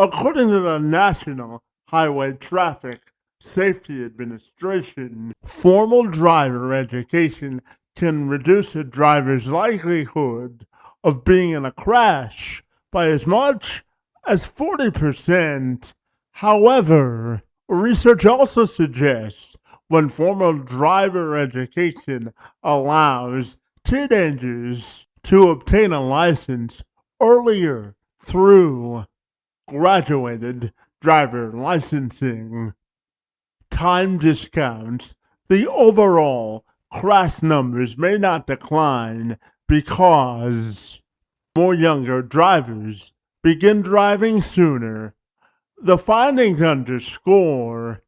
According to the National Highway Traffic Safety Administration, formal driver education can reduce a driver's likelihood of being in a crash by as much as 40%. However, research also suggests when formal driver education allows teenagers to obtain a license earlier through graduated driver licensing, time discounts, the overall crash numbers may not decline because more younger drivers begin driving sooner. The findings underscore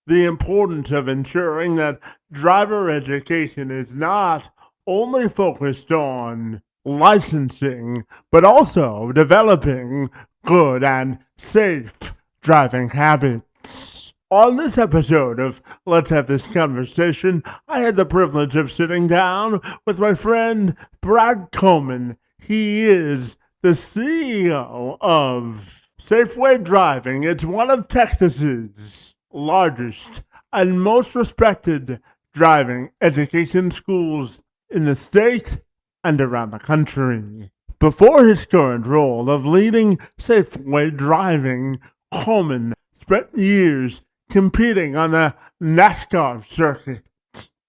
the importance of ensuring that driver education is not only focused on licensing, but also developing good and safe driving habits. On this episode of Let's Have This Conversation, I had the privilege of sitting down with my friend Brad Coleman. He is the CEO of SafeWay Driving. It's one of Texas's largest and most respected driving education schools in the state and around the country. Before his current role of leading SafeWay Driving, Coleman spent years competing on the NASCAR circuit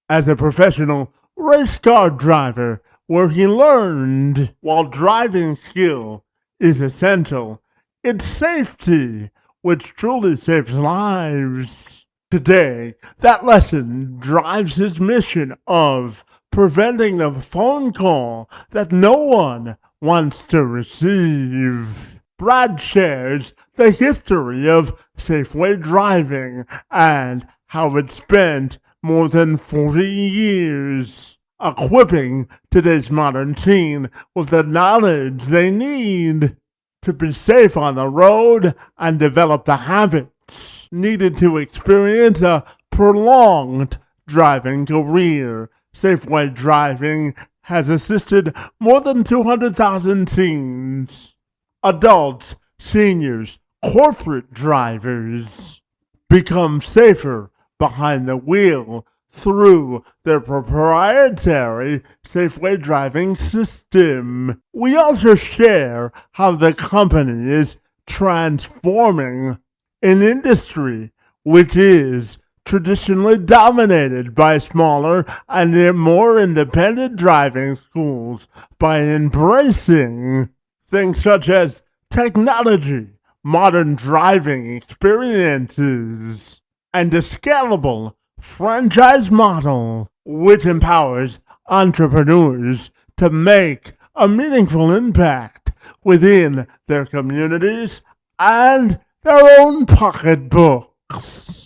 as a professional race car driver, where he learned while driving skill is essential, it's safety which truly saves lives. Today, that lesson drives his mission of preventing the phone call that no one wants to receive. Brad shares the history of SafeWay Driving and how it spent more than 40 years equipping today's modern teen with the knowledge they need to be safe on the road and develop the habits needed to experience a prolonged driving career. SafeWay Driving has assisted more than 200,000 teens, adults, seniors, corporate drivers become safer behind the wheel through their proprietary SafeWay Driving System. We also share how the company is transforming an industry which is traditionally dominated by smaller and more independent driving schools by embracing things such as technology, modern driving experiences, and a scalable franchise model which empowers entrepreneurs to make a meaningful impact within their communities and their own pocketbooks.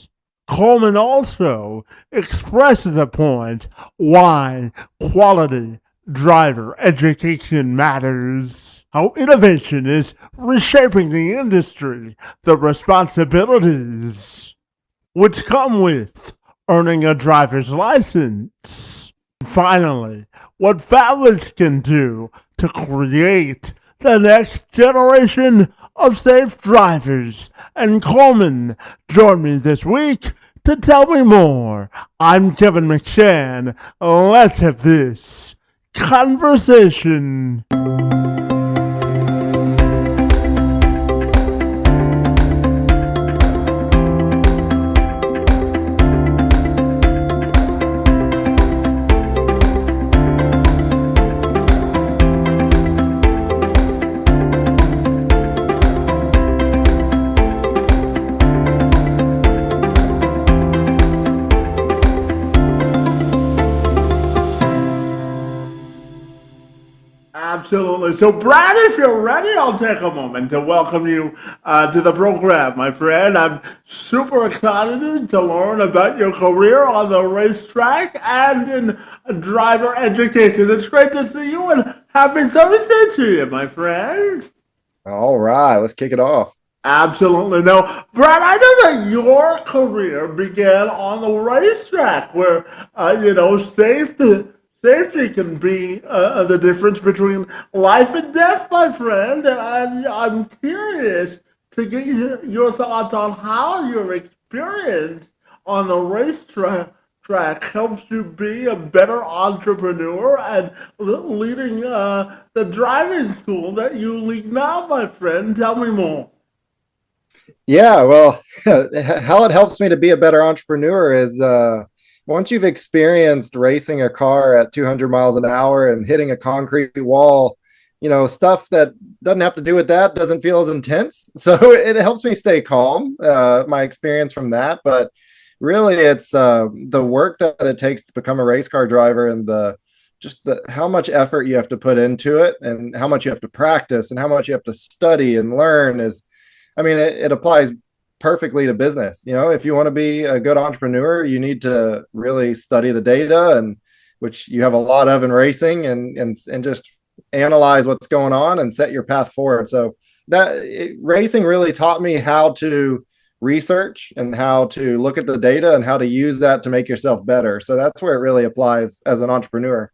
Coleman also expresses a point why quality driver education matters, how innovation is reshaping the industry, the responsibilities which come with earning a driver's license. Finally, what families can do to create the next generation of safe drivers. And Coleman joined me this week to tell me more. I'm Kevin McShann. Let's have this conversation. Absolutely. So, Brad, if you're ready, I'll take a moment to welcome you to the program, my friend. I'm super excited to learn about your career on the racetrack and in driver education. It's great to see you, and happy Thursday to you, my friend. All right, let's kick it off. Absolutely. Now, Brad, I know that your career began on the racetrack where, safety can be the difference between life and death, my friend. And I'm curious to get your thoughts on how your experience on the racetrack helps you be a better entrepreneur and leading the driving school that you lead now, my friend. Tell me more. Yeah, well, how it helps me to be a better entrepreneur is once you've experienced racing a car at 200 miles an hour and hitting a concrete wall, stuff that doesn't have to do with that doesn't feel as intense. So it helps me stay calm, my experience from that. But really, it's the work that it takes to become a race car driver and the how much effort you have to put into it and how much you have to practice and how much you have to study and learn is, I mean, it applies perfectly to business. If you want to be a good entrepreneur, you need to really study the data, and which you have a lot of in racing, and just analyze what's going on and set your path forward. So racing really taught me how to research and how to look at the data and how to use that to make yourself better. So that's where it really applies as an entrepreneur.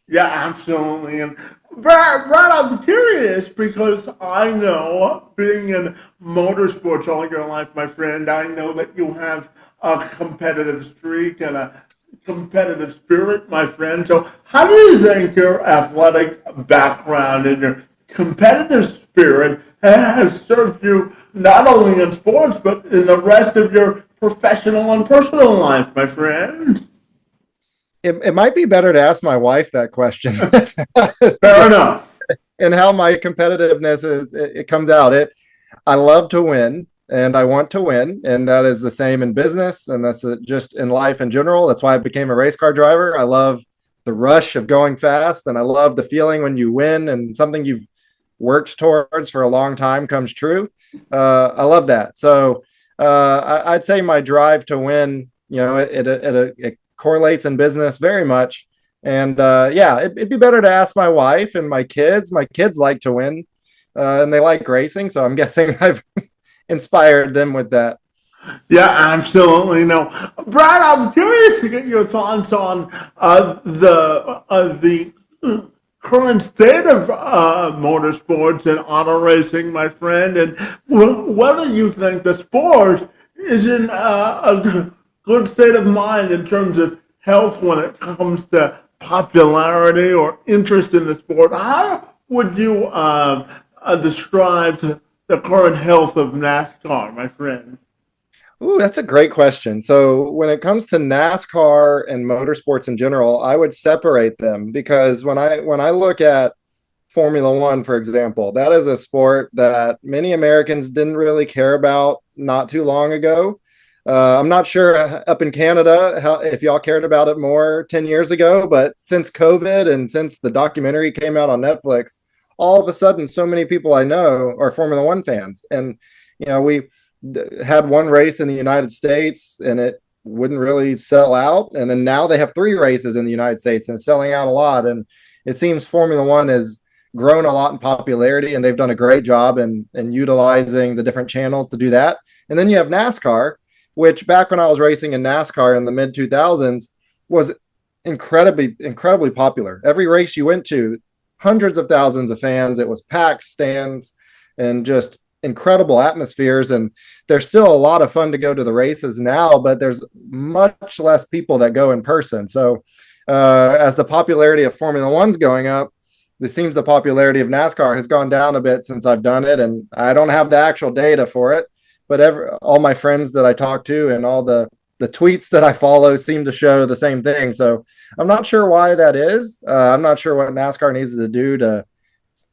Yeah, absolutely. And Brad, I'm curious because I know being in motorsports all your life, my friend, I know that you have a competitive streak and a competitive spirit, my friend. So, how do you think your athletic background and your competitive spirit has served you not only in sports but in the rest of your professional and personal life, my friend? It might be better to ask my wife that question. Fair enough. And how my competitiveness it comes out. I love to win and I want to win, and that is the same in business, and that's just in life in general. That's why I became a race car driver. I love the rush of going fast, and I love the feeling when you win and something you've worked towards for a long time comes true. I love that. So I'd say my drive to win, it correlates in business very much. And yeah, it'd be better to ask my wife and my kids. My kids like to win, and they like racing, so I'm guessing I've inspired them with that. Yeah, absolutely. No, Brad, I'm curious to get your thoughts on the current state of motorsports and auto racing, my friend, and whether you think the sport is in a good state of mind in terms of health when it comes to popularity or interest in the sport. How would you describe the current health of NASCAR, my friend? Ooh, that's a great question. So when it comes to NASCAR and motorsports in general, I would separate them because when I look at Formula One, for example, that is a sport that many Americans didn't really care about not too long ago. I'm not sure up in Canada if y'all cared about it more 10 years ago, but since COVID and since the documentary came out on Netflix, all of a sudden, so many people I know are Formula One fans. And, we had one race in the United States and it wouldn't really sell out. And then now they have three races in the United States and it's selling out a lot. And it seems Formula One has grown a lot in popularity, and they've done a great job in utilizing the different channels to do that. And then you have NASCAR, which back when I was racing in NASCAR in the mid 2000s was incredibly popular. Every race you went to, hundreds of thousands of fans. It was packed stands and just incredible atmospheres. And there's still a lot of fun to go to the races now, but there's much less people that go in person. So as the popularity of Formula One's going up, it seems the popularity of NASCAR has gone down a bit since I've done it. And I don't have the actual data for it, but all my friends that I talk to and all the tweets that I follow seem to show the same thing. So I'm not sure why that is. I'm not sure what NASCAR needs to do to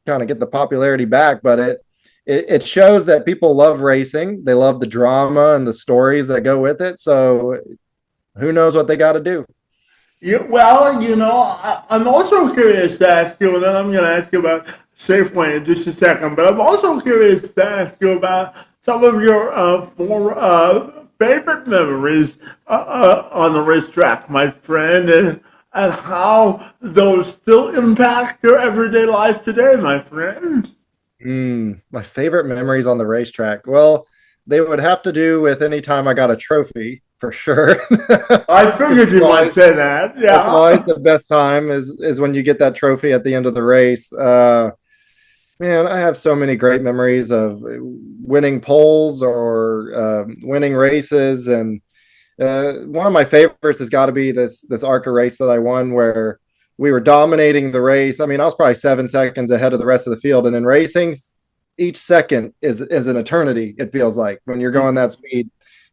kind of get the popularity back, but it shows that people love racing. They love the drama and the stories that go with it. So who knows what they got to do. Yeah, well, I'm also curious to ask you, and then I'm going to ask you about Safeway in just a second, but I'm also curious to ask you about some of your favorite memories on the racetrack, my friend, and how those still impact your everyday life today, my friend. My favorite memories on the racetrack. Well, they would have to do with any time I got a trophy for sure. I figured you might say that. That's always Yeah. the best time is when you get that trophy at the end of the race. Man, I have so many great memories of winning poles or winning races, and one of my favorites has got to be this ARCA race that I won, where we were dominating the race. I mean, I was probably 7 seconds ahead of the rest of the field, and in racing, each second is an eternity. It feels like when you're going that speed,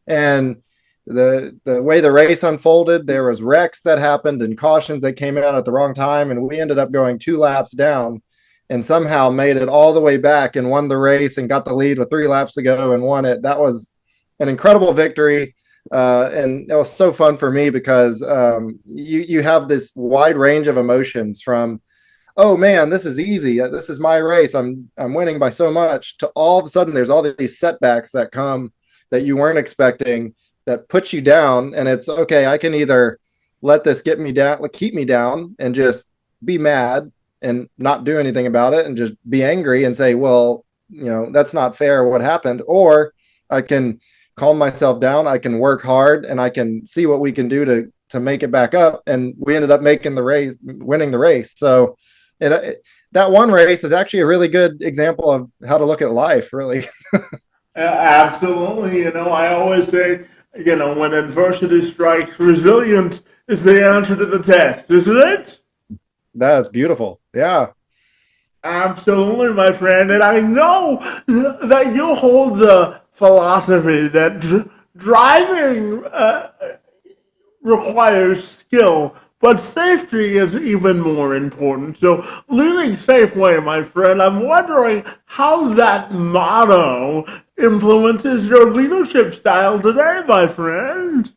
and the way the race unfolded, there was wrecks that happened and cautions that came out at the wrong time, and we ended up going 2 laps down and somehow made it all the way back and won the race and got the lead with 3 laps to go and won it. That was an incredible victory. And it was so fun for me because you have this wide range of emotions from, oh man, this is easy, this is my race, I'm winning by so much, to all of a sudden there's all these setbacks that come that you weren't expecting, that puts you down, and it's okay, I can either let this get me down, keep me down, and just be mad and not do anything about it and just be angry and say, well, that's not fair what happened, or I can calm myself down, I can work hard, and I can see what we can do to make it back up. And we ended up making the race, winning the race. So that one race is actually a really good example of how to look at life, really. Absolutely. I always say, when adversity strikes, resilience is the answer to the test, isn't it? That's beautiful. Yeah. Absolutely, my friend. And I know that you hold the philosophy that driving requires skill, but safety is even more important. So, leading Safeway, my friend, I'm wondering how that motto influences your leadership style today, my friend.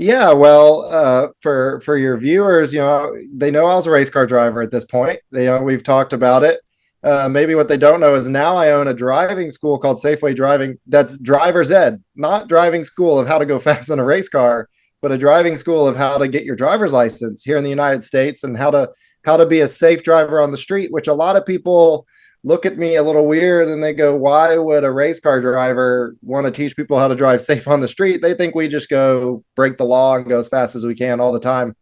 Yeah, well, for your viewers, they know I was a race car driver at this point. We've talked about it. Maybe what they don't know is now I own a driving school called Safeway Driving. That's driver's ed, not driving school of how to go fast in a race car, but a driving school of how to get your driver's license here in the United States, and how to be a safe driver on the street. Which a lot of people look at me a little weird and they go, why would a race car driver want to teach people how to drive safe on the street? They think we just go break the law and go as fast as we can all the time.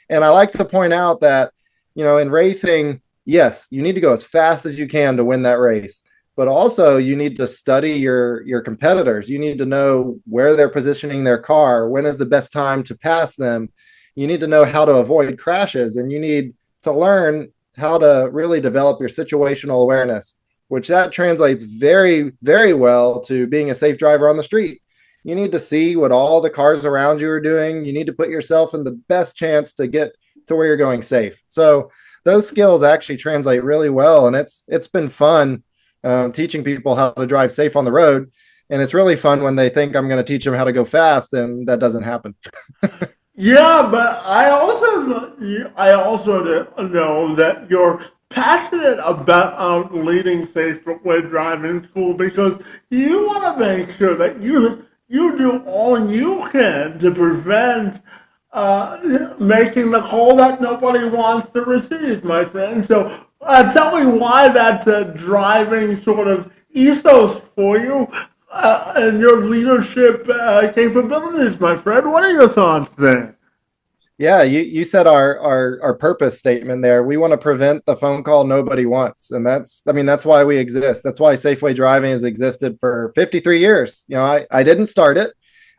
And I like to point out that, in racing, yes, you need to go as fast as you can to win that race. But also you need to study your competitors. You need to know where they're positioning their car, when is the best time to pass them. You need to know how to avoid crashes, and you need to learn how to really develop your situational awareness, which that translates very, very well to being a safe driver on the street. You need to see what all the cars around you are doing. You need to put yourself in the best chance to get to where you're going safe. So those skills actually translate really well, and it's been fun teaching people how to drive safe on the road. And it's really fun when they think I'm going to teach them how to go fast, and that doesn't happen. Yeah, but I also know that you're passionate about leading SafeWay Driving School because you want to make sure that you do all you can to prevent making the call that nobody wants to receive, my friend. So tell me why that driving sort of ethos for you and your leadership capabilities, my friend. What are your thoughts there? Yeah, you said our purpose statement there. We want to prevent the phone call nobody wants, and that's why we exist. That's why Safeway Driving has existed for 53 years. I didn't start it.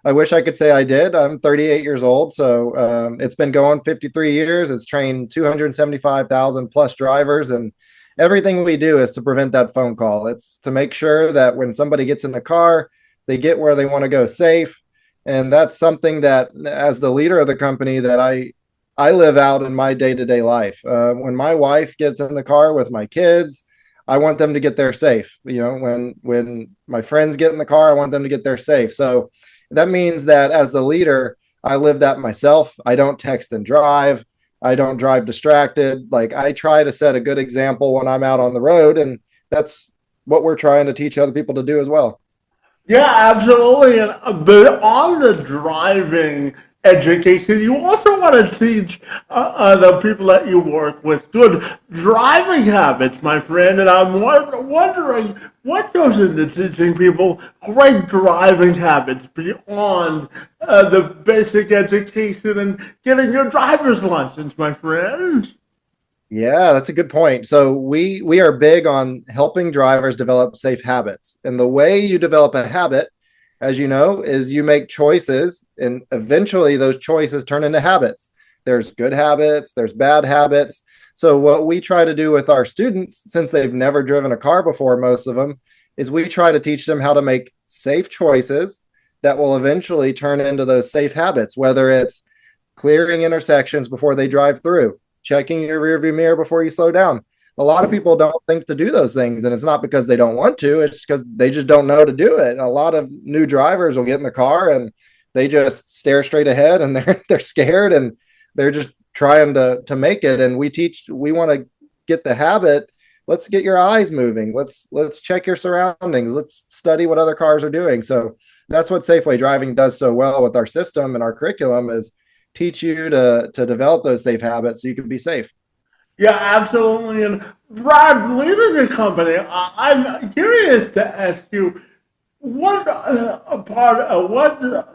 I wish I could say I did. I'm 38 years old, so it's been going 53 years. It's trained 275,000 plus drivers, and everything we do is to prevent that phone call. It's to make sure that when somebody gets in the car, they get where they want to go safe. And that's something that, as the leader of the company, that I live out in my day-to-day life. When my wife gets in the car with my kids, I want them to get there safe. When my friends get in the car, I want them to get there safe. So that means that as the leader, I live that myself. I don't text and drive. I don't drive distracted. Like, I try to set a good example when I'm out on the road, and that's what we're trying to teach other people to do as well. Yeah, absolutely. And but on the driving education, you also want to teach the people that you work with good driving habits, my friend. And I'm wondering what goes into teaching people great driving habits beyond the basic education and getting your driver's license, my friend. Yeah, that's a good point. So we are big on helping drivers develop safe habits. And the way you develop a habit, as you know, is you make choices and eventually those choices turn into habits. There's good habits, there's bad habits. So what we try to do with our students, since they've never driven a car before, most of them, is we try to teach them how to make safe choices that will eventually turn into those safe habits, whether it's clearing intersections before they drive through, checking your rearview mirror before you slow down. A lot of people don't think to do those things, and it's not because they don't want to, it's because they just don't know to do it. A lot of new drivers will get in the car and they just stare straight ahead and they're scared and they're just trying to make it. And we want to get the habit. Let's get your eyes moving. Let's check your surroundings. Let's study what other cars are doing. So that's what Safeway Driving does so well with our system and our curriculum is teach you to develop those safe habits so you can be safe. Yeah, absolutely. And Brad, leading the company, I'm curious to ask you, what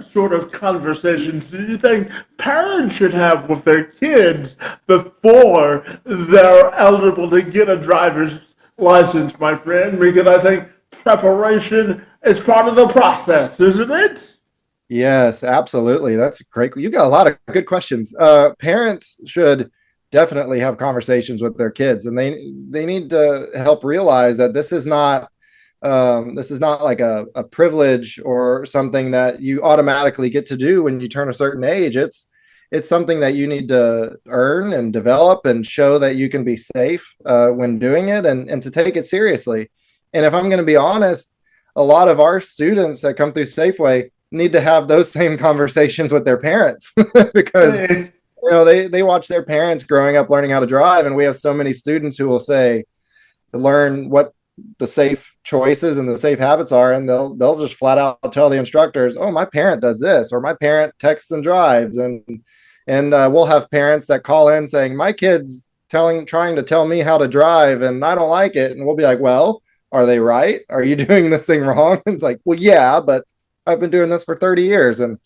sort of conversations do you think parents should have with their kids before they're eligible to get a driver's license, my friend? Because I think preparation is part of the process, isn't it? Yes, absolutely. That's great. You got a lot of good questions. Parents should definitely have conversations with their kids, and they need to help realize that this is not like a privilege or something that you automatically get to do when you turn a certain age. It's something that you need to earn and develop and show that you can be safe when doing it, and to take it seriously. And if I'm going to be honest, a lot of our students that come through Safeway need to have those same conversations with their parents because they watch their parents growing up learning how to drive, and we have so many students who will say learn what the safe choices and the safe habits are, and they'll just flat out tell the instructors, oh, my parent does this, or my parent texts and drives. And we'll have parents that call in saying my kid's trying to tell me how to drive and I don't like it, and we'll be like, well, are they right? Are you doing this thing wrong? It's like, well, yeah, but I've been doing this for 30 years. And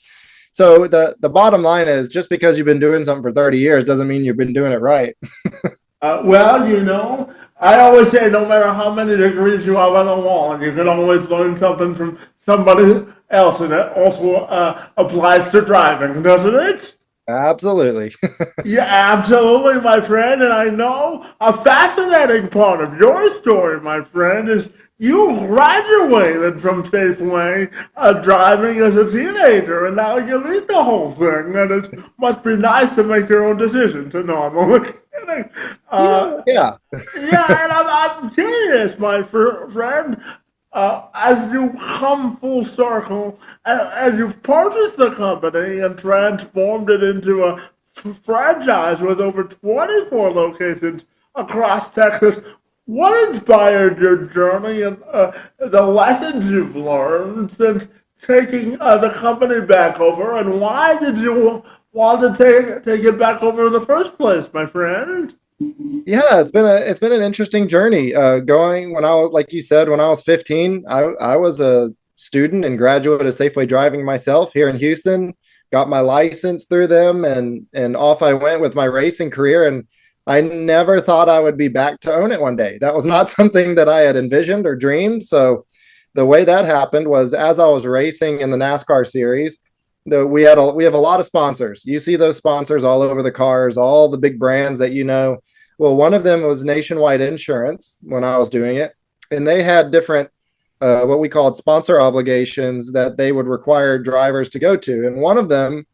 so the bottom line is just because you've been doing something for 30 years doesn't mean you've been doing it right. Well, I always say no matter how many degrees you have on the wall, you can always learn something from somebody else, and that also applies to driving, doesn't it? Absolutely. Yeah, absolutely, my friend. And I know a fascinating part of your story, my friend, is you graduated from Safeway driving as a teenager, and now you lead the whole thing. And it must be nice to make your own decisions. And no, I'm only kidding. Yeah. Yeah. Yeah, and I'm curious, my friend, as you come full circle, as you've purchased the company and transformed it into a franchise with over 24 locations across Texas, what inspired your journey and the lessons you've learned since taking the company back over, and why did you want to take it back over in the first place, my friend? Yeah, it's been an interesting journey. Going when I was, like you said, when I was 15, I was a student and graduate of Safeway Driving myself here in Houston. Got my license through them, and off I went with my racing career. And I never thought I would be back to own it one day. That was not something that I had envisioned or dreamed. So the way that happened was as I was racing in the NASCAR series, we have a lot of sponsors. You see those sponsors all over the cars, all the big brands that you know. Well, one of them was Nationwide Insurance when I was doing it, and they had different what we called sponsor obligations that they would require drivers to go to, and one of them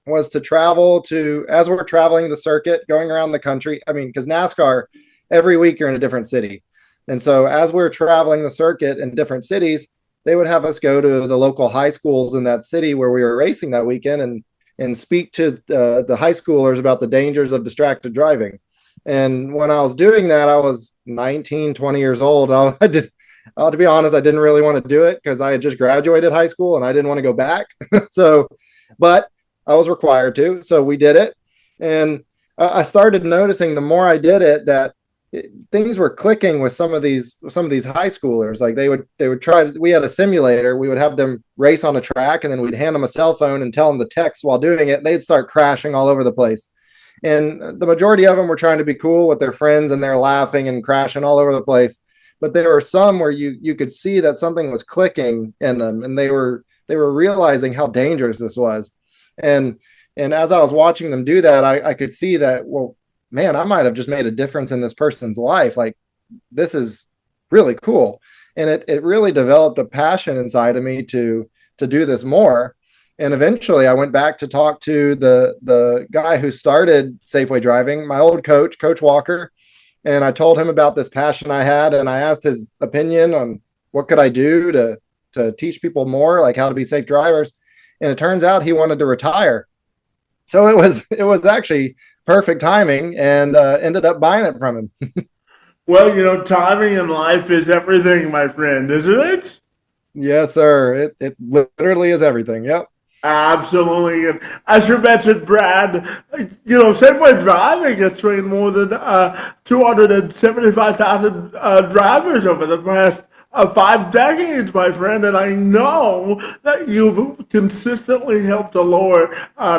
was to travel to as we're traveling the circuit, going around the country. I mean, because NASCAR, every week you're in a different city, and so as we're traveling the circuit in different cities, they would have us go to the local high schools in that city where we were racing that weekend and speak to the high schoolers about the dangers of distracted driving. And when I was doing that, I was 19, 20 years old. To be honest, I didn't really want to do it because I had just graduated high school and I didn't want to go back. So, but I was required to. So we did it. And I started noticing the more I did it that things were clicking with some of these high schoolers. Like they would try. We had a simulator. We would have them race on a track, and then we'd hand them a cell phone and tell them to text while doing it. And they'd start crashing all over the place. And the majority of them were trying to be cool with their friends, and they're laughing and crashing all over the place. But there were some where you could see that something was clicking in them, and they were realizing how dangerous this was. And and as I was watching them do that, I could see that, well, man, I might have just made a difference in this person's life. Like, this is really cool. And it really developed a passion inside of me to do this more. And eventually I went back to talk to the guy who started Safeway Driving, my old coach, Coach Walker. And I told him about this passion I had, and I asked his opinion on what could I do to teach people more, like how to be safe drivers. And it turns out he wanted to retire. So it was actually perfect timing, and ended up buying it from him. Well, timing in life is everything, my friend, isn't it? Yes, sir. It literally is everything. Yep. Absolutely. And as you mentioned, Brad, Safeway Driving has trained more than 275,000 drivers over the past 5 decades, my friend. And I know that you've consistently helped to lower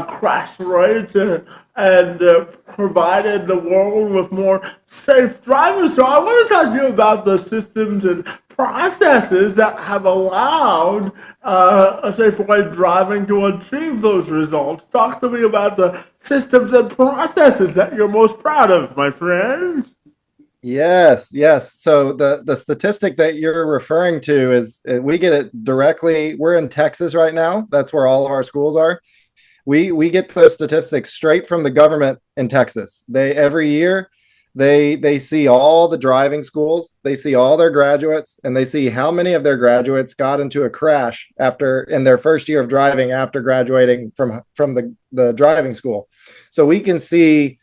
crash rates and provided the world with more safe drivers. So I want to talk to you about the systems and processes that have allowed SafeWay Driving to achieve those results. Talk to me about the systems and processes that you're most proud of, my friend. Yes, yes. So the statistic that you're referring to is, we get it directly. We're in Texas right now. That's where all of our schools are. We get those statistics straight from the government in Texas. They every year they see all the driving schools, they see all their graduates, and they see how many of their graduates got into a crash after in their first year of driving after graduating from the driving school. So we can see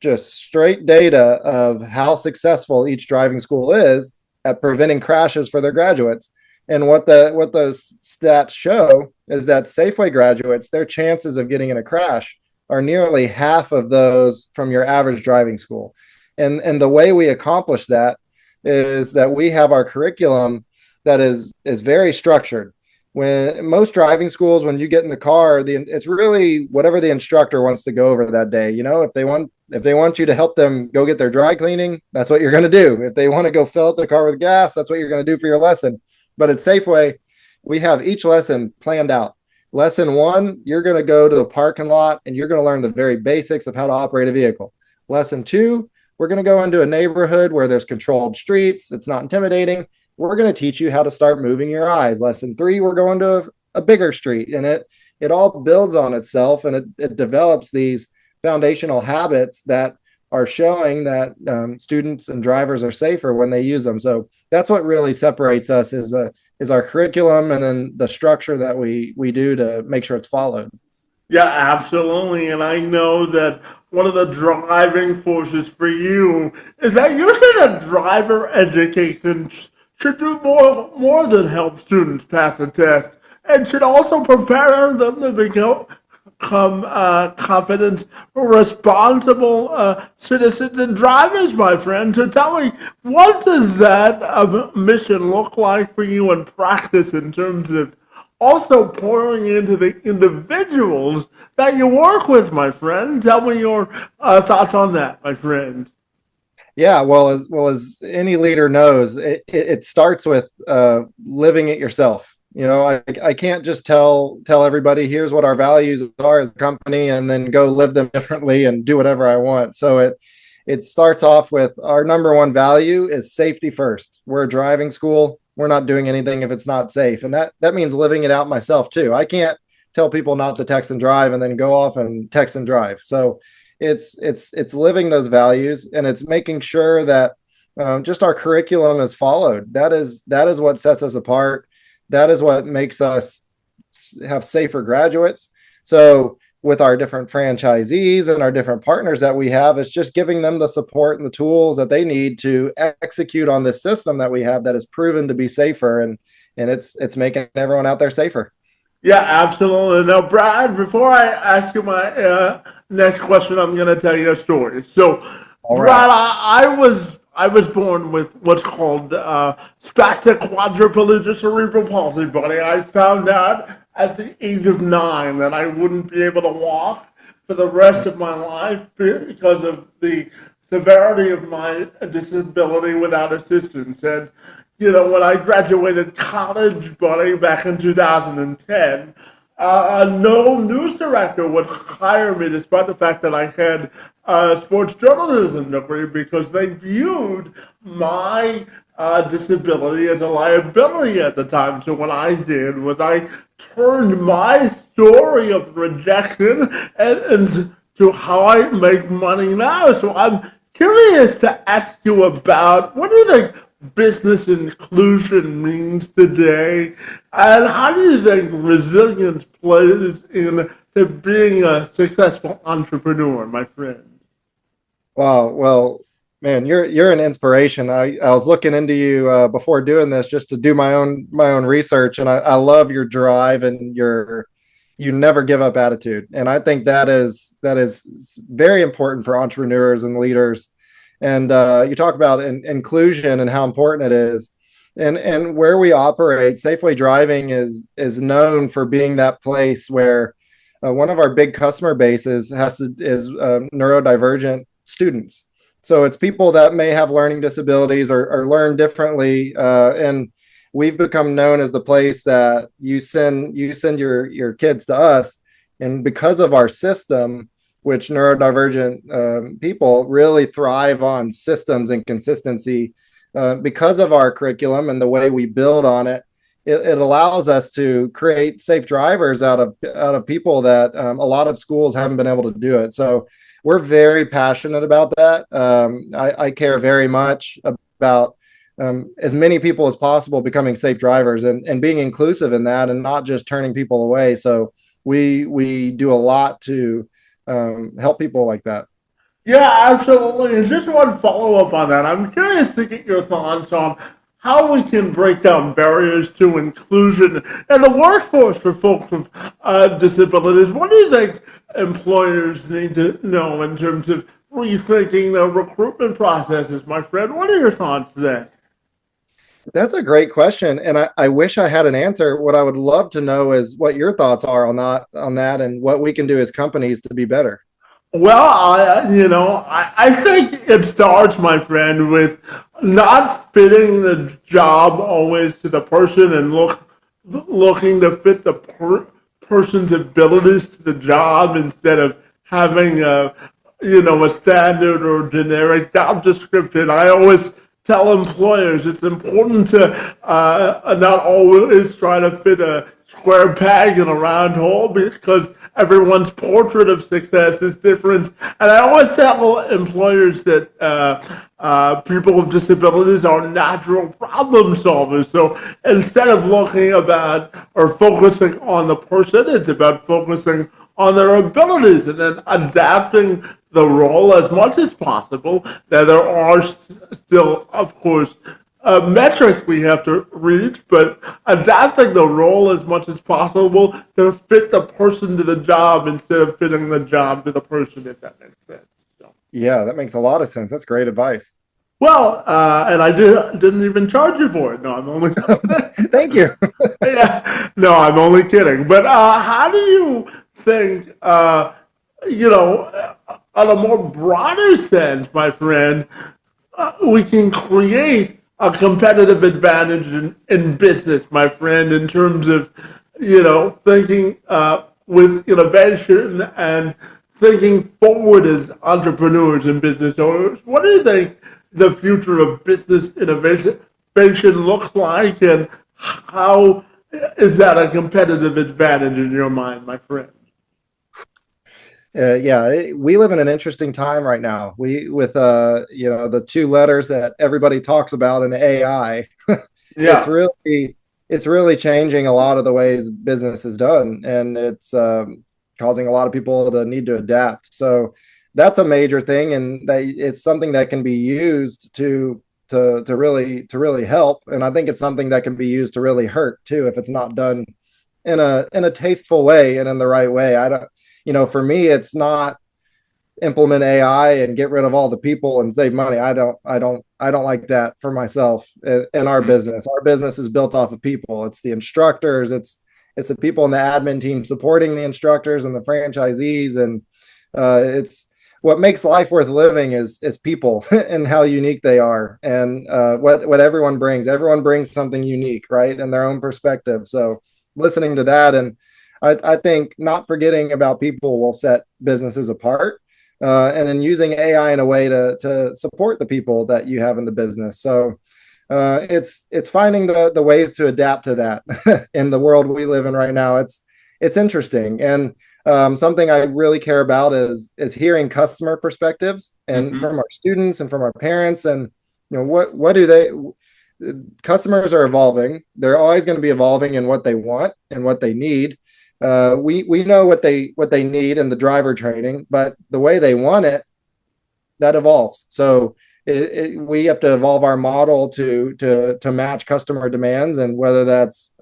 just straight data of how successful each driving school is at preventing crashes for their graduates. And what those stats show is that Safeway graduates, their chances of getting in a crash are nearly half of those from your average driving school. And the way we accomplish that is that we have our curriculum that is very structured. When most driving schools, when you get in the car, it's really whatever the instructor wants to go over that day. If they want you to help them go get their dry cleaning, that's what you're going to do. If they want to go fill up the car with gas, that's what you're going to do for your lesson. But at Safeway, we have each lesson planned out. Lesson 1, you're going to go to the parking lot and you're going to learn the very basics of how to operate a vehicle. Lesson 2, we're going to go into a neighborhood where there's controlled streets. It's not intimidating. We're going to teach you how to start moving your eyes. Lesson 3, we're going to a bigger street, and it all builds on itself, and it develops these foundational habits that are showing that students and drivers are safer when they use them. So that's what really separates us is our curriculum, and then the structure that we do to make sure it's followed. Yeah, absolutely. And I know that one of the driving forces for you is that you say that driver education should do more than help students pass a test, and should also prepare them to become confident, responsible citizens and drivers, my friend. So tell me, what does that mission look like for you in practice in terms of also pouring into the individuals that you work with, my friend? Tell me your thoughts on that, my friend. Yeah, well as any leader knows, it starts with living it yourself. I can't just tell everybody here's what our values are as a company and then go live them differently and do whatever I want. So it starts off with our number one value is safety first. We're a driving school. We're not doing anything if it's not safe. And that means living it out myself too. I can't tell people not to text and drive and then go off and text and drive. So it's living those values, and it's making sure that just our curriculum is followed. That is what sets us apart. That is what makes us have safer graduates. So with our different franchisees and our different partners that we have, it's just giving them the support and the tools that they need to execute on this system that we have that is proven to be safer, and it's making everyone out there safer. Yeah, absolutely. Now, Brad, before I ask you my next question, I'm going to tell you a story. So, All right. Brad, I was born with what's called spastic quadriplegia cerebral palsy, buddy. I found out at the age of 9 that I wouldn't be able to walk for the rest of my life because of the severity of my disability without assistance. And, when I graduated college, buddy, back in 2010, no news director would hire me despite the fact that I had a sports journalism degree because they viewed my disability as a liability at the time. So what I did was I turned my story of rejection and to how I make money now. So I'm curious to ask you about what do you think business inclusion means today, and how do you think resilience plays into being a successful entrepreneur, my friend? Wow. Well, man, you're an inspiration. I was looking into you before doing this just to do my own research, and I love your drive and your you never give up attitude. And I think that is very important for entrepreneurs and leaders. And you talk about inclusion and how important it is. And where we operate, Safeway Driving is known for being that place where one of our big customer bases is neurodivergent students. So it's people that may have learning disabilities or learn differently, and we've become known as the place that you send your kids to us, and because of our system, which neurodivergent people really thrive on systems and consistency, because of our curriculum and the way we build on it. It allows us to create safe drivers out of people that a lot of schools haven't been able to do it. So we're very passionate about that. I care very much about as many people as possible becoming safe drivers and being inclusive in that and not just turning people away. So we do a lot to help people like that. Yeah, absolutely. And just one follow up on that. I'm curious to get your thoughts on how we can break down barriers to inclusion in the workforce for folks with disabilities. What do you think employers need to know in terms of rethinking their recruitment processes, my friend? What are your thoughts there? That's a great question, and I wish I had an answer. What I would love to know is what your thoughts are on that, and what we can do as companies to be better. Well, I think it starts, my friend, with not fitting the job always to the person and looking to fit the person's abilities to the job instead of having a standard or generic job description. I always tell employers it's important to not always try to fit a square peg in a round hole because everyone's portrait of success is different. And I always tell employers that people with disabilities are natural problem solvers. So instead of looking about or focusing on the person, it's about focusing on their abilities and then adapting the role as much as possible. Now, there are still, of course, metrics we have to reach, but adapting the role as much as possible to fit the person to the job instead of fitting the job to the person, if that makes sense. So, Yeah, that makes a lot of sense. That's great advice. well, and didn't even charge you for it. No, I'm only Thank you. yeah, no, I'm only kidding. But how do you think, on a more broader sense, my friend, we can create a competitive advantage in business, my friend, in terms of, thinking with innovation and thinking forward as entrepreneurs and business owners? What do you think the future of business innovation looks like, and how is that a competitive advantage in your mind, my friend? Yeah, we live in an interesting time right now. We with the two letters that everybody talks about in AI. it's Yeah. really it's really changing a lot of the ways business is done, and it's causing a lot of people to need to adapt. So that's a major thing, and it's something that can be used to really help. And I think it's something that can be used to really hurt too if it's not done in a tasteful way and in the right way. I don't, for me, it's not implement AI and get rid of all the people and save money. I don't like that for myself in our business. Our business is built off of people. It's the instructors. It's the people in the admin team supporting the instructors and the franchisees. And It's what makes life worth living is people and how unique they are, and what everyone brings. Everyone brings something unique, right, in their own perspective. So listening to that, and I think not forgetting about people will set businesses apart. And then using AI in a way to support the people that you have in the business. So it's finding the ways to adapt to that in the world we live in right now. It's interesting, and something I really care about is hearing customer perspectives and Mm-hmm. from our students and from our parents, and what do they customers are evolving. They're always going to be evolving in what they want and what they need. We know what they need in the driver training, but the way they want it, that evolves. So we have to evolve our model to match customer demands, and whether that's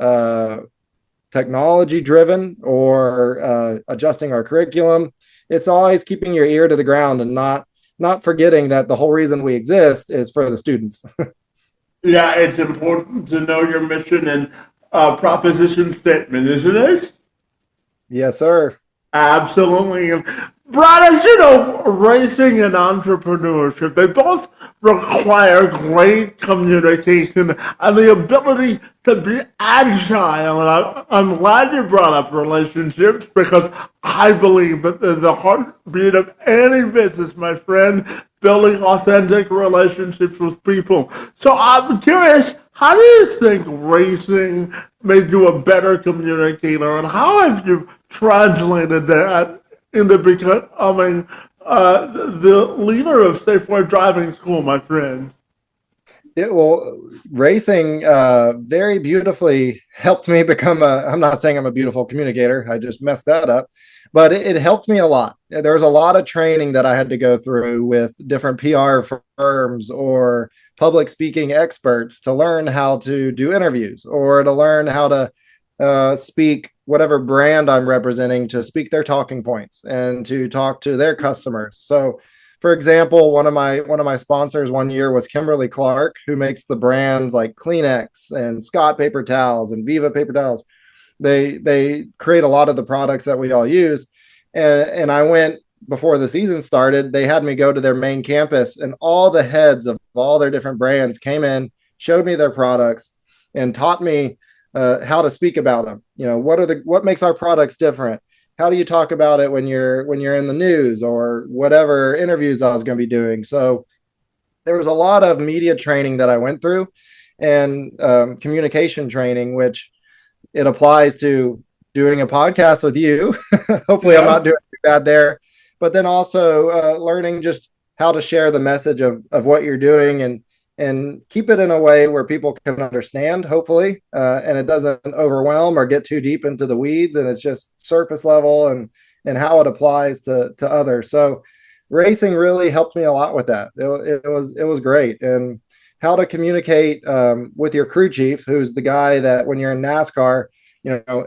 technology driven or adjusting our curriculum, it's always keeping your ear to the ground and not forgetting that the whole reason we exist is for the students. Yeah, it's important to know your mission and proposition statement, isn't it? Yes, sir. Absolutely. And Brad, as you know, racing and entrepreneurship, they both require great communication and the ability to be agile. And I'm glad you brought up relationships because I believe that the heartbeat of any business, my friend, building authentic relationships with people. So I'm curious, how do you think racing made you a better communicator, and how have you translated that into becoming the leader of SafeWay Driving School, my friend? Well, racing very beautifully helped me become I'm not saying I'm a beautiful communicator. I just messed that up. But it helped me a lot. There was a lot of training that I had to go through with different PR firms or public speaking experts to learn how to do interviews or to learn how to speak whatever brand I'm representing, to speak their talking points and to talk to their customers. So for example, one of my sponsors one year was Kimberly Clark, who makes the brands like Kleenex and Scott paper towels and Viva paper towels. They create a lot of the products that we all use. And I went before the season started. They had me go to their main campus, and all the heads of all their different brands came in, showed me their products, and taught me how to speak about them. What makes our products different? How do you talk about it when you're in the news or whatever interviews I was going to be doing? So there was a lot of media training that I went through, and communication training, which it applies to doing a podcast with you. Hopefully, I'm Yeah. not doing too bad there. But then also learning just how to share the message of what you're doing, and keep it in a way where people can understand, hopefully, and it doesn't overwhelm or get too deep into the weeds, and it's just surface level, and how it applies to others. So racing really helped me a lot with that. It was great. And how to communicate with your crew chief, who's the guy that when you're in NASCAR,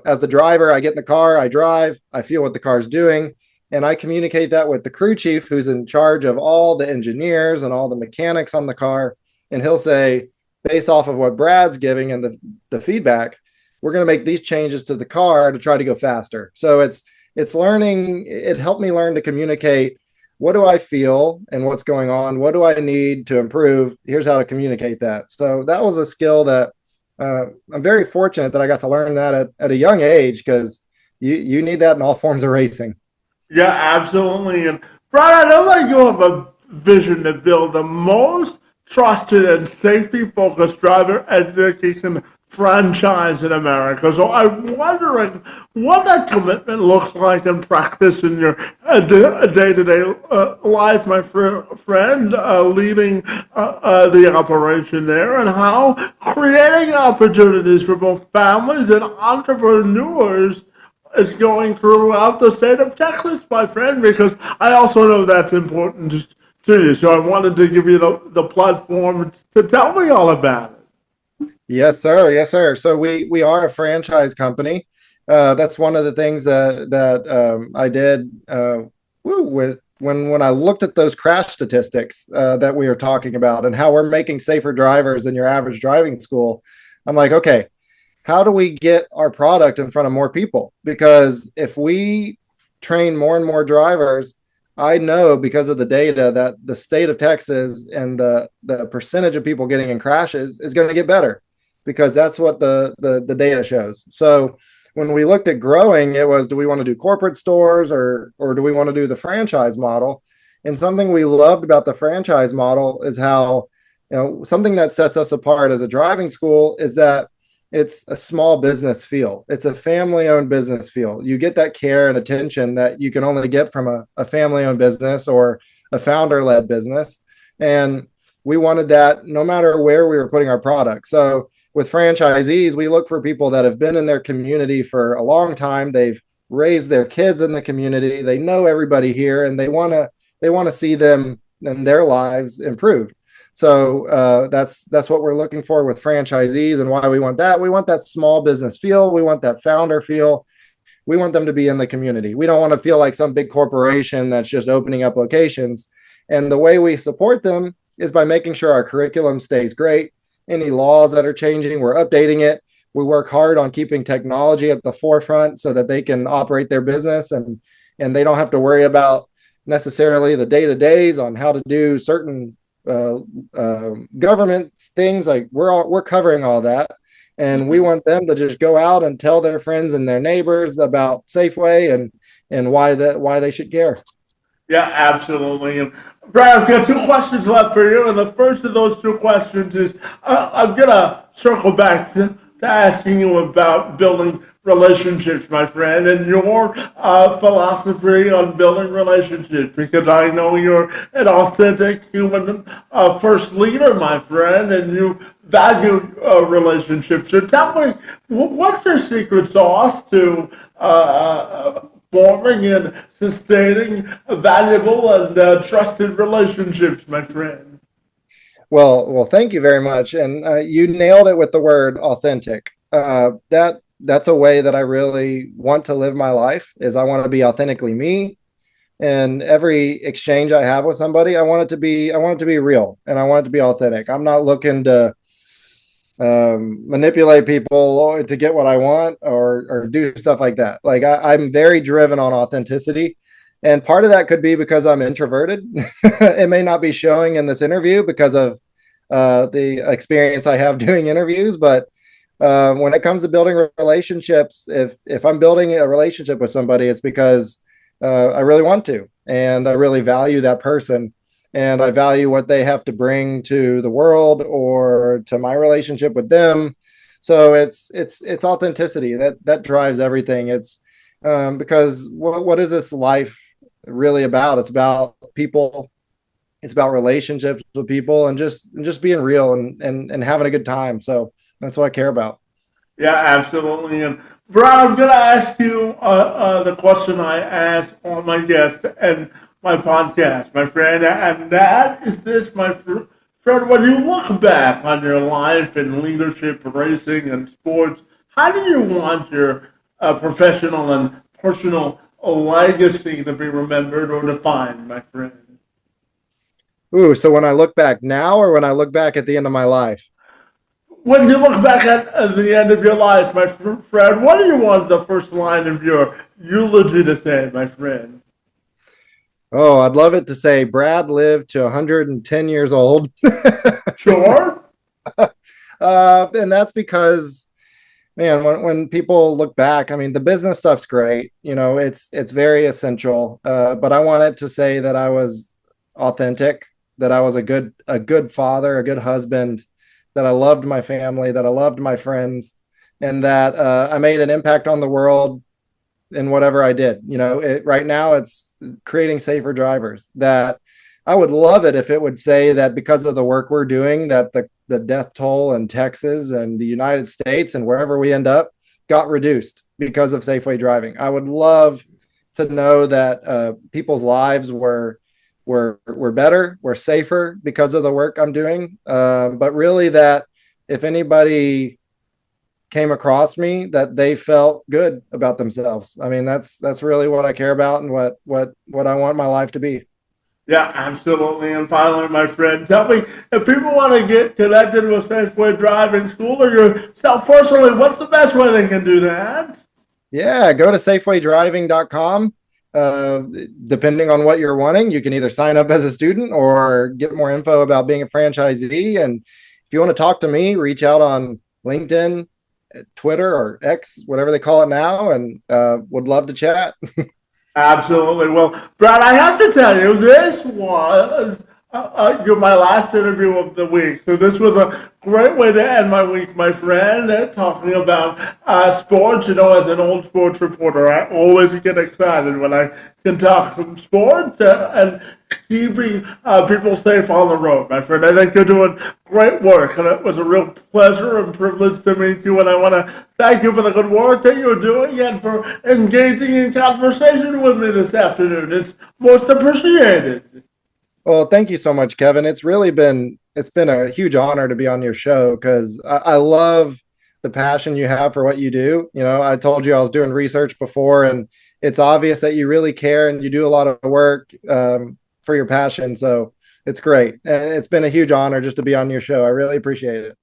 as the driver, I get in the car, I drive, I feel what the car's doing, and I communicate that with the crew chief, who's in charge of all the engineers and all the mechanics on the car. And he'll say, based off of what Brad's giving and the feedback, we're going to make these changes to the car to try to go faster. So it's learning. It helped me learn to communicate. What do I feel and what's going on? What do I need to improve? Here's how to communicate that. So that was a skill that I'm very fortunate that I got to learn that at a young age, because you need that in all forms of racing. Yeah, absolutely. And Brad, I know that you have a vision to build the most trusted and safety focused driver education franchise in America. So I'm wondering what that commitment looks like in practice in your day to day life, my friend, leading the operation there, and how creating opportunities for both families and entrepreneurs is going throughout the state of Texas, my friend, because I also know that's important to you. So I wanted to give you the platform to tell me all about it. Yes, sir. Yes, sir. So we are a franchise company. That's one of the things that I did when I looked at those crash statistics that we were talking about, and how we're making safer drivers than your average driving school. I'm like, okay, how do we get our product in front of more people? Because if we train more and more drivers, I know because of the data that the state of Texas and the percentage of people getting in crashes is going to get better because that's what the data shows. So when we looked at growing, it was, do we want to do corporate stores or do we want to do the franchise model? And something we loved about the franchise model is how, something that sets us apart as a driving school is that it's a small business feel. It's a family owned business feel. You get that care and attention that you can only get from a family owned business or a founder led business. And we wanted that no matter where we were putting our product. So with franchisees, we look for people that have been in their community for a long time. They've raised their kids in the community. They know everybody here, and they want to see them and their lives improved. So that's what we're looking for with franchisees, and why we want that. We want that small business feel. We want that founder feel. We want them to be in the community. We don't want to feel like some big corporation that's just opening up locations. And the way we support them is by making sure our curriculum stays great. Any laws that are changing, we're updating it. We work hard on keeping technology at the forefront so that they can operate their business and they don't have to worry about necessarily the day-to-days on how to do certain government things. Like we're covering all that, and we want them to just go out and tell their friends and their neighbors about Safeway and why they should care. Yeah, absolutely. And Brad, I've got two questions left for you, and the first of those two questions is I'm gonna circle back to asking you about building relationships, my friend, and your philosophy on building relationships, because I know you're an authentic human first leader, my friend, and you value relationships. So tell me, what's your secret sauce to forming and sustaining valuable and trusted relationships, my friend? Well, thank you very much, and you nailed it with the word authentic. That's a way that I really want to live my life. Is I want to be authentically me, and every exchange I have with somebody, I want it to be real, and I want it to be authentic. I'm not looking to manipulate people to get what I want or do stuff like that. Like I'm very driven on authenticity. And part of that could be because I'm introverted. It may not be showing in this interview because of the experience I have doing interviews. But when it comes to building relationships, if I'm building a relationship with somebody, it's because I really want to, and I really value that person. And I value what they have to bring to the world or to my relationship with them. So it's authenticity that drives everything. It's because what is this life really about? It's about people. It's about relationships with people, and just being real and having a good time. So that's what I care about. Yeah, absolutely. And Brad, I'm going to ask you the question I ask all my guests and my podcast, my friend, and that is this, my friend. When you look back on your life in leadership, racing, and sports, how do you want your professional and personal legacy to be remembered or defined, my friend? Ooh, so when I look back now, or when I look back at the end of my life? When you look back at the end of your life, my friend, what do you want the first line of your eulogy to say, my friend? Oh, I'd love it to say Brad lived to 110 years old. Sure. And that's because, man, when people look back, I mean, the business stuff's great. It's very essential. But I want it to say that I was authentic, that I was a good father, a good husband, that I loved my family, that I loved my friends, and that I made an impact on the world in whatever I did. Right now it's creating safer drivers. That I would love it if it would say that because of the work we're doing, that the death toll in Texas and the United States and wherever we end up got reduced because of Safeway driving. I would love to know that people's lives were better, were safer because of the work I'm doing. But really, that if anybody came across me, that they felt good about themselves. I mean, that's really what I care about, and what I want my life to be. Yeah, absolutely. And finally, my friend, tell me, if people want to get connected with Safeway Driving School or yourself personally, what's the best way they can do that? Yeah, go to SafewayDriving.com uh, depending on what you're wanting, you can either sign up as a student or get more info about being a franchisee. And if you want to talk to me, reach out on LinkedIn, Twitter, or X, whatever they call it now, and would love to chat. Absolutely. Well, Brad, I have to tell you, this was my last interview of the week. So this was a great way to end my week, my friend, talking about sports. You know, as an old sports reporter, I always get excited when I can talk sports and keeping people safe on the road, my friend. I think you're doing great work, and it was a real pleasure and privilege to meet you. And I want to thank you for the good work that you're doing and for engaging in conversation with me this afternoon. It's most appreciated. Well, thank you so much, Kevin. It's been a huge honor to be on your show because I love the passion you have for what you do. You know, I told you I was doing research before, and it's obvious that you really care and you do a lot of work for your passion. So it's great, and it's been a huge honor just to be on your show. I really appreciate it.